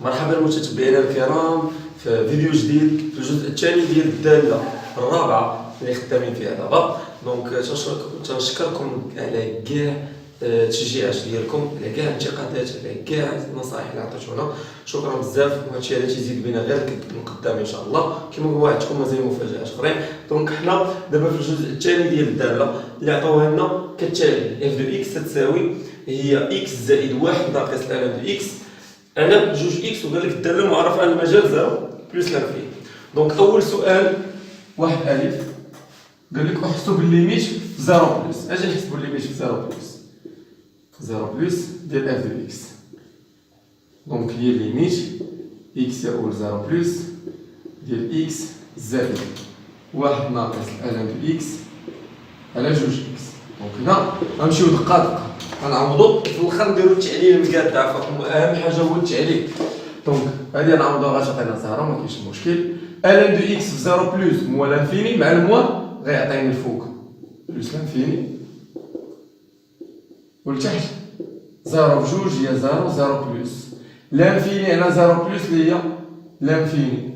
مرحبا متتبعينا الكرام في فيديو جديد في الجزء الثاني ديال الداله الرابعه اللي خدامين فيها دابا. دونك تنشكركم على كاع التشجيعات ديالكم، على كاع الانتقادات، على كاع النصائح اللي عطيتونا. شكرا بزاف، وهادشي هذا تيزيد بينا غير من قدام ان شاء الله، كما وعدتكم مازال مفاجات اخرين. دونك حنا دابا في الجزء الثاني ديال الداله اللي عطاوها لنا كالتالي: اف دو اكس تساوي هي اكس زائد 1 ناقص الان دو اكس على جوج اكس، وقال لك الداله معرفه على المجال زيرو بلس لانفيني. دونك اول سؤال واحد الف قال لك احسب الليميت في زيرو بلس. اجي نحسبوا الليميت في زيرو بلس، زيرو بلس ديال اف دو اكس. دونك هي الليميت اكس يقول زيرو بلس ديال اكس زائد واحد ناقص الان دو اكس على جوج اكس. دونك هنا غنمشيو دقه دقه، غنعوضو في الاخر نديرو التعليل المقاد فوق. اهم حاجه هو التعليل. دونك هادي غنعوضوها غتعطينا زيرو، ما كاينش مشكل. الان دو اكس في زيرو بلس موال لانفيني مع الموال غيعطيني الفوق بلس لانفيني، والتحت زيرو في جوج هي زيرو، زيرو بلس لانفيني على زيرو بلس اللي هي لانفيني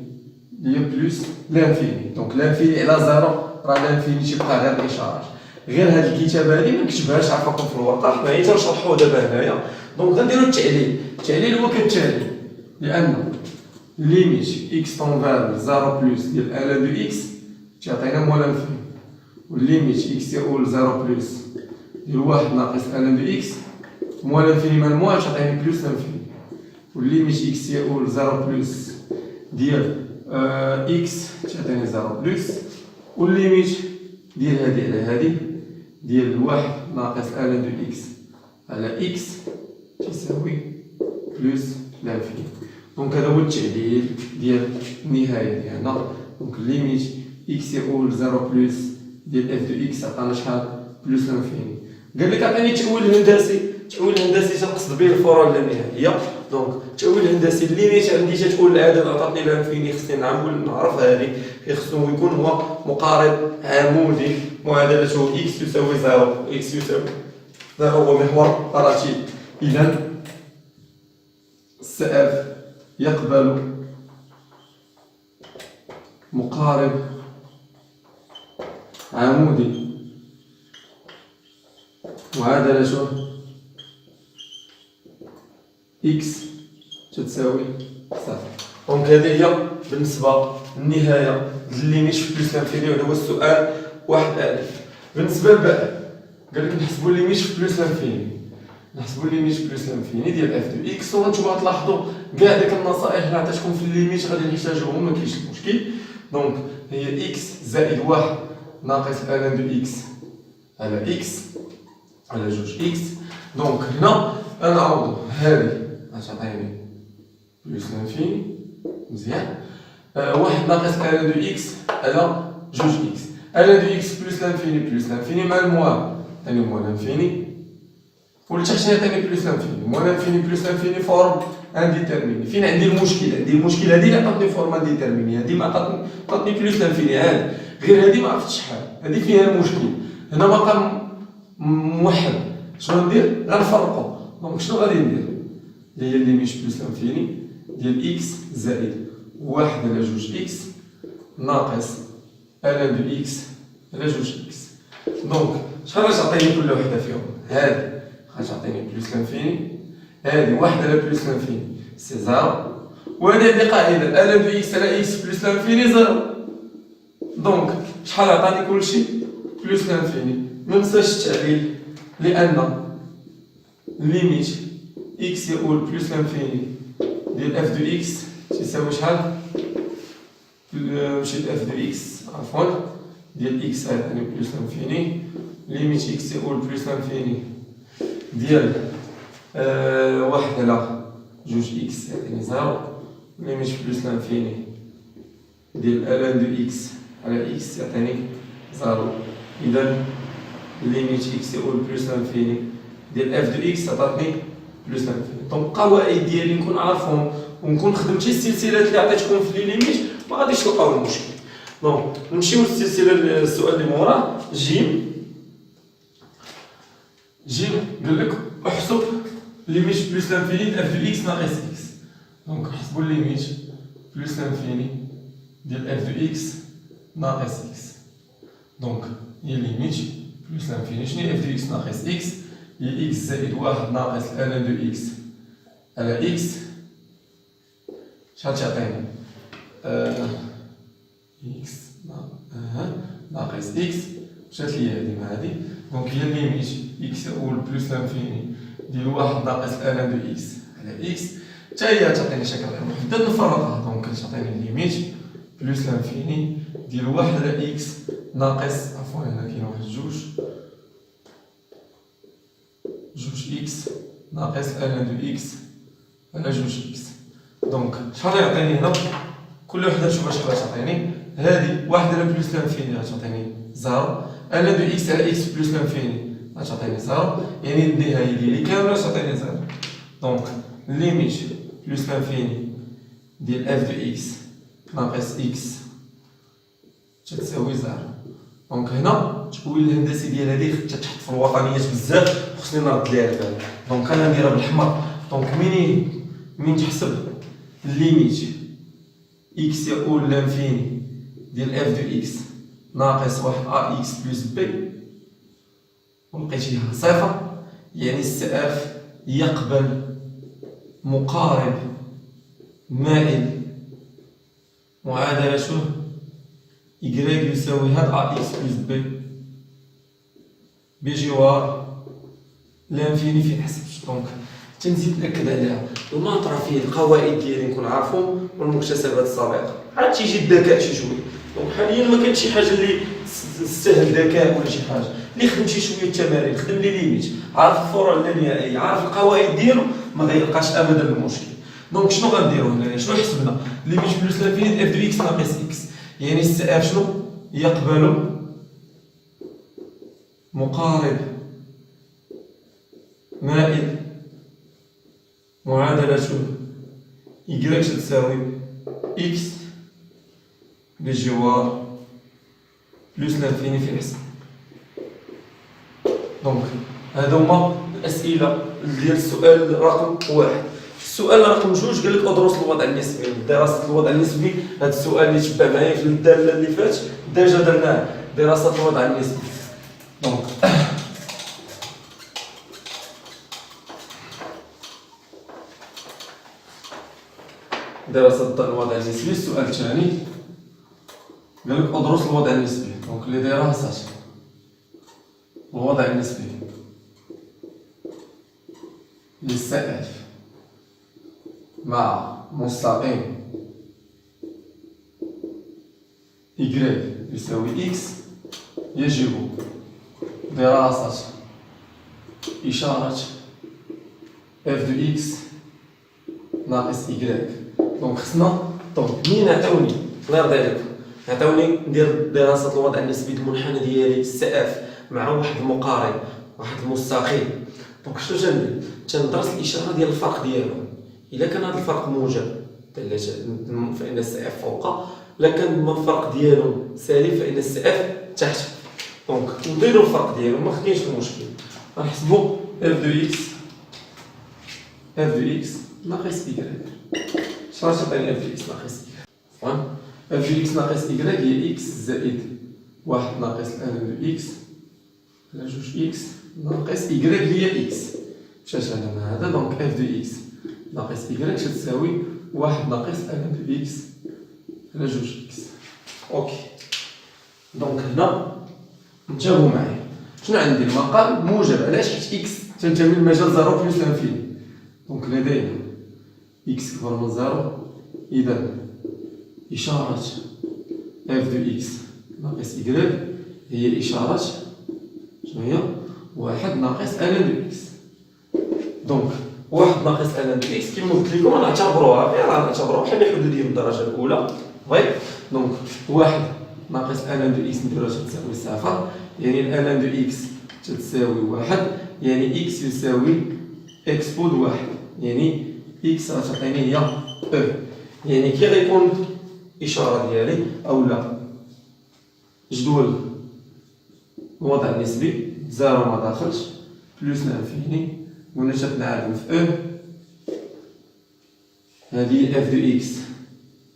اللي هي بلس لانفيني. دونك لانفيني على زيرو راه لانفيني تيبقى غير الاشارات. غير هاد الكتابه هادي ما نكتبهاش عافاكم في الورقه، حنا هي تنشرحوها دابا هنايا. دونك غنديرو التعليل. التعليل هو كالتالي: لان ليميت اكس طونفير زيرو بلس ديال الان دو اكس تيعطينا موال لانفيني، والليميت اكس يقول زيرو بلس ديال واحد ناقص الان دو اكس موال لانفيني مع الموال تعطيني بلس لانفيني، والليميت اكس يقول زيرو بلس ديال اكس تعطيني زيرو بلس، والليميت ديال هادي على هادي ديال واحد ناقص الان دو اكس على اكس تساوي بلس لانفيني. دونك هذا هو التعديل ديال النهايه ديالنا. دونك ليميت اكس يقول زيرو بلس ديال اف دو اكس عطانا شحال؟ بلس لانفيني. قال لك عطيني التأويل الهندسي. التأويل الهندسي تنقصد به الفورة اللانهائيه. دونك التأويل الهندسي الليميت عندي تتقول العدد عطاتني لانفيني، خصني نعرف هذه، خصو يكون هو مقارب عمودي معادلته اكس تساوي زيرو، اكس يساوي زيرو هو محور راتب. اذا السقف يقبل مقارب عمودي معادلته اكس تساوي صفر. دونك هذه هي بالنسبه للنهايه الليميت في بلس لانفيني، وهذا هو السؤال واحد الف. بالنسبه للباقي قال لك نحسبوا الليميت في بلس لانفيني. نحسبوا الليميت في بلس لانفيني ديال اف دو اكس، وانتم غتلاحظوا كاع ديك النصائح اللي عطيتكم في الليميت غادي نحتاجوهم، ما كاينش مشكل. دونك هي اكس زائد واحد ناقص الان دو اكس على اكس على جوج اكس. دونك هنا غنعوضو هذه غتعطيني بلس لانفيني، مزيان. واحد ناقص الان دو اكس على جوج اكس. الان دو اكس بلس لانفيني بلس لانفيني مع الموال عطيني موال لانفيني، والتحت يعطيني بلس لانفيني. موال لانفيني بلس لانفيني فورم انديتيرميني. فين عندي المشكل؟ عندي المشكل هذه اللي عطاتني فورم انديتيرميني، هذه ما عطاتني بلس لانفيني عادي، غير هذه ما عرفتش شحال، هذه فيها المشكل. هنا مقام موحد، شنو ندير؟ غنفرقو. دونك شنو غادي ندير؟ اللي هي الليميت بلس لانفيني ديال اكس زائد واحد على جوج اكس ناقص الان دو اكس على جوج اكس. دونك شحال غتعطيني كل وحده فيهم؟ هادي غتعطيني بلس لانفيني، هادي واحد على بلس لانفيني سي زيرو، وهادي عندي قاعده الان دو اكس على اكس بلس لانفيني زيرو. دونك شحال عطاني كلشي؟ بلس لانفيني. مننساش التعليل، لان ليميت اكس يقول بلس لانفيني ديال اف دو اكس تساوي شحال؟ ماشي اف دو اكس عفوا، ديال اكس عطاني بلس لانفيني، ليميت اكس يقول بلس لانفيني ديال واحد على جوج اكس يعطيني زيرو، ليميت بلس لانفيني ديال الان دو اكس على اكس يعطيني زيرو. اذا ليميت اكس يقول بلس لانفيني ديال اف دو اكس عطاتني بلس لانفيني. دونك القواعد ديالي نكون عارفهم ونكون خدمت شي السلسلات اللي عطيتكم في لي ليميت، ما غاديش تلقاو المشكل. دونك نمشيو للسلسله السؤال اللي موراه. جيم قال لك احسب ليميت بلس لانفيني اف دو اكس ناقص اكس. دونك نحسبو ليميت بلوس لانفيني ديال اف دو اكس ناقص اكس. دونك هي ليميت بلوس لانفيني. شنو هي اف دو اكس ناقص اكس؟ هي اكس زائد واحد ناقص الان دو اكس على اكس. شحال تعطينا؟ اكس ناقص اكس مشات ليا هادي مع هادي. دونك هي ليميت اكس يؤول بلوس لانفيني ديال واحد ناقص الان دو اكس على اكس، حتى هي تعطيني شكل غير محدد نفرقها. دونك تعطيني ليميت بلوس لانفيني ديال واحد على اكس ناقص، عفوا هنا كاين واحد جوج اكس ناقص الان دو اكس على جوج اكس. دونك شحال يعطيني هنا؟ كل وحده نشوفها شحال تعطيني. هادي واحد على بلوس لانفيني غتعطيني زيرو، الان دو اكس على اكس بلوس لانفيني غتعطيني زيرو، يعني النهاية ديالي كاملة تعطيني زيرو. دونك ليميت بلوس لانفيني ديال اف دو اكس ناقص اكس تتساوي زيرو. دونك هنا التأويل الهندسي ديال هادي تحط في الوطنيات بزاف، خصني نرد ليها البال. دونك انا نديرها بالحمر. دونك منين تحسب الليميت اكس يؤول لانفيني ديال اف دو اكس ناقص واحد ا اكس بلس بي ولقيتيها صفر، يعني السقف يقبل مقارب مائل معادلة إيكغيك يساوي هاد ا اكس بلس بي بجوار لانفيني فين حسبت. دونك تنزيد نأكد عليها المنطرة فيه القواعد ديالي نكون عارفهم والمكتسبات السابقة، عاد تيجي الذكاء شي شويه. دونك حاليا ما كانش شي حاجة اللي تستاهل ذكاء ولا شي حاجة، اللي خدم شي شويه التمارين، خدم لي ليميت، عارف الفروع اللانهائية، عارف القواعد ديالو، ما غيلقاش ابدا المشكل. دونك شنو غنديرو هنا؟ شنو حسبنا؟ ليميت بلوس لانفيني اف دو اكس ناقص اكس، يعني السقف شنو يقبل مقارب مائل معادلة إيكغيك تساوي إكس بجوار بلوس لانفيني في الحسب. دونك هادو هما الأسئلة ديال السؤال رقم واحد. السؤال رقم جوج قال لك أدرس الوضع النسبي. دراسة الوضع النسبي، هاد السؤال اللي تبع معايا في الدالة اللي فات ديجا درناه، دراسة الوضع النسبي. دونك دراسة الوضع النسبي. السؤال الثاني قال لك أدرس الوضع النسبي. دونك اللي دراسة الوضع النسبي للسقف مع مستقيم Y يساوي X يجب دراسة إشارة F دو X ناقص Y. دونك خصنا منين عطاوني الله يرضي عليكم، عطاوني ندير دراسة الوضع النسبي المنحنى ديالي السقف مع واحد المقارب، واحد المستقيم. دونك شنو تندير؟ تندرس الإشارة ديال الفرق ديالهم. إلا كان هذا الفرق موجب فإن السقف فوق، إلا كان الفرق ديالهم سالب فإن السقف تحت. دونك نديرو الفرق ديالهم، ما خدينش المشكل. غنحسبو اف دو اكس ناقص إيكغيك. شحال تعطيني اف دو اكس ناقص إيكغيك؟ اف دو اكس ناقص إيكغيك هي اكس زائد واحد ناقص ان دو اكس على جوج اكس ناقص إيكغيك هي اكس. مشات هذا مع هذا. دونك اف دو اكس ناقص إيكغيك تساوي واحد ناقص ان دو اكس على جوج اكس. اوكي. دونك هنا انتبهوا معايا، شنو عندي؟ المقام موجب. علاش؟ حيت اكس تنتمي للمجال زيرو بلس لانفيني. دونك لدينا اكس كبر من زيرو، اذا إشارة اف دو اكس ناقص إيكغيك هي إشارة شنو هي؟ واحد ناقص ان دو اكس. دونك واحد ناقص ان دو اكس كيما قلت لكم غنعتبروها غير غنعتبروها بحال الحدودية من الدرجة الأولى. طيب دونك واحد ناقص ان دو اكس نديروها تساوي صفر، يعني ان دو اكس تساوي واحد، يعني اكس يساوي اكس بود واحد، يعني اكس غتعطيني هي او. يعني كي غيكون الإشارة ديالي أولا جدول الوضع النسبي زيرو ما داخلش بلوس لانفيني، قلنا تنعلم في او هذه اف دو اكس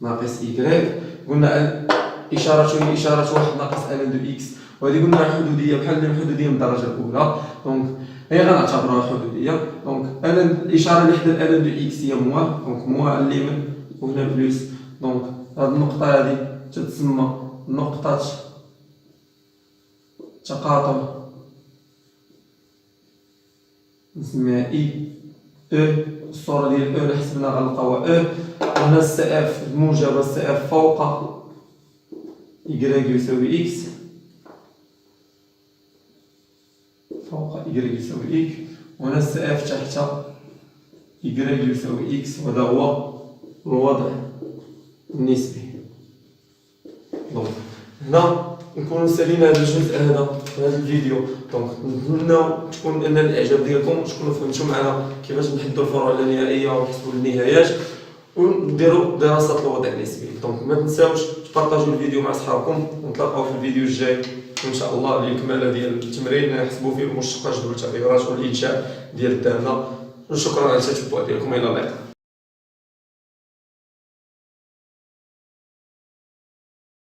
ناقص إيكغيك. قلنا إشارة هي إشارة واحد ناقص ألان دو إكس، وهذه قلنا حدودية بحال الحدودية من الدرجة الأولى، دونك هي غنعتبروها حدودية. دونك ألان الإشارة اللي حدا ألان دو إكس هي موا، دونك موا اللي من وهنا بلوس. دونك هاد النقطة هادي تتسمى نقطة تقاطع، نسميها إي أو. الصورة ديال أو اللي حسبناها غنلقاوها أو. وهنا السي اف الموجبة، السي اف فوق إيكغيك يساوي إكس، فوق إيكغيك يساوي إكس. وهنا السي اف تحت إيكغيك يساوي إكس، وهذا هو الوضع النسبي. دونك هنا نكونو سالينا هذا الجزء هذا في هذا الفيديو. دونك نتمنى تكون ان الاعجاب ديالكم، تكونوا فهمتوا معنا كيفاش نحدوا الفروع اللانهائيه ونحسبوا النهايات ونديروا دراسه الوضع النسبي. دونك ما تنساوش تبارطاجوا الفيديو مع صحابكم، ونتلاقاو في الفيديو الجاي ان شاء الله للكماله ديال التمرين اللي نحسبوا فيه المشتقات جبر التغيرات والانشاء ديال الداله. شكرا على التتبع ديالكم، الى اللقاء.